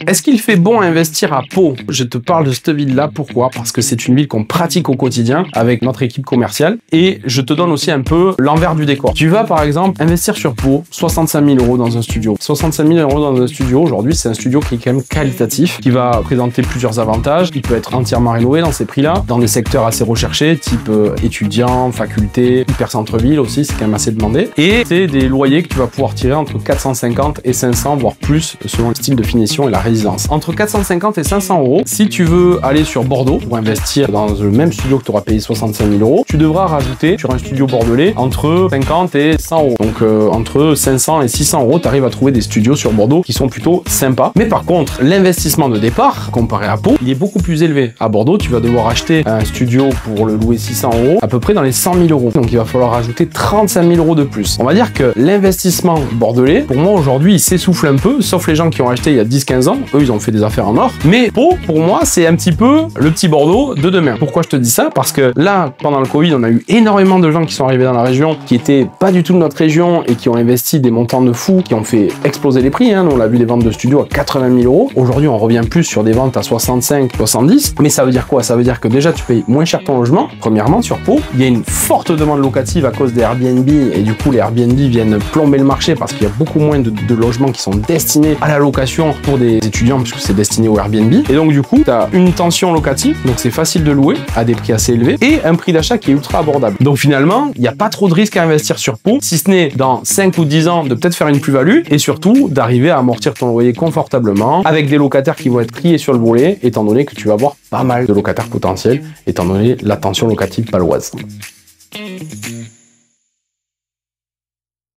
Est-ce qu'il fait bon investir à Pau? Je te parle de cette ville-là, pourquoi? Parce que c'est une ville qu'on pratique au quotidien avec notre équipe commerciale et je te donne aussi un peu l'envers du décor. Tu vas par exemple investir sur Pau 65 000 € dans un studio. 65 000 € dans un studio, aujourd'hui c'est un studio qui est quand même qualitatif, qui va présenter plusieurs avantages, qui peut être entièrement rénové dans ces prix-là, dans des secteurs assez recherchés, type étudiants, faculté, hyper centre-ville aussi, c'est quand même assez demandé. Et c'est des loyers que tu vas pouvoir tirer entre 450 et 500, voire plus, selon le style de finition et la résidence. Entre 450 et 500 €, si tu veux aller sur Bordeaux pour investir dans le même studio que tu auras payé 65 000 €, tu devras rajouter sur un studio bordelais entre 50 et 100 €. Donc entre 500 et 600 €, tu arrives à trouver des studios sur Bordeaux qui sont plutôt sympas. Mais par contre, l'investissement de départ, comparé à Pau, il est beaucoup plus élevé. À Bordeaux, tu vas devoir acheter un studio pour le louer 600 €, à peu près dans les 100 000 €. Donc il va falloir rajouter 35 000 € de plus. On va dire que l'investissement bordelais, pour moi aujourd'hui, il s'essouffle un peu, sauf les gens qui ont acheté il y a 10-15 ans. Eux, ils ont fait des affaires en or. Mais Pau, pour moi, c'est un petit peu le petit Bordeaux de demain. Pourquoi je te dis ça? Parce que là, pendant le Covid, on a eu énormément de gens qui sont arrivés dans la région, qui étaient pas du tout de notre région et qui ont investi des montants de fous, qui ont fait exploser les prix. Nous, on a vu des ventes de studios à 80 000 €. Aujourd'hui, on revient plus sur des ventes à 65, 70. Mais ça veut dire quoi? Ça veut dire que déjà, tu payes moins cher ton logement. Premièrement, sur Pau, il y a une forte demande locative à cause des Airbnb et du coup, les Airbnb viennent plomber le marché parce qu'il y a beaucoup moins de logements qui sont destinés à la location pour des étudiants puisque c'est destiné au Airbnb. Et donc, du coup, tu as une tension locative, donc c'est facile de louer à des prix assez élevés et un prix d'achat qui est ultra abordable. Donc finalement, il n'y a pas trop de risque à investir sur Pau, si ce n'est dans 5 ou 10 ans de peut-être faire une plus-value et surtout d'arriver à amortir ton loyer confortablement avec des locataires qui vont être triés sur le volet, étant donné que tu vas avoir pas mal de locataires potentiels, étant donné la tension locative paloise.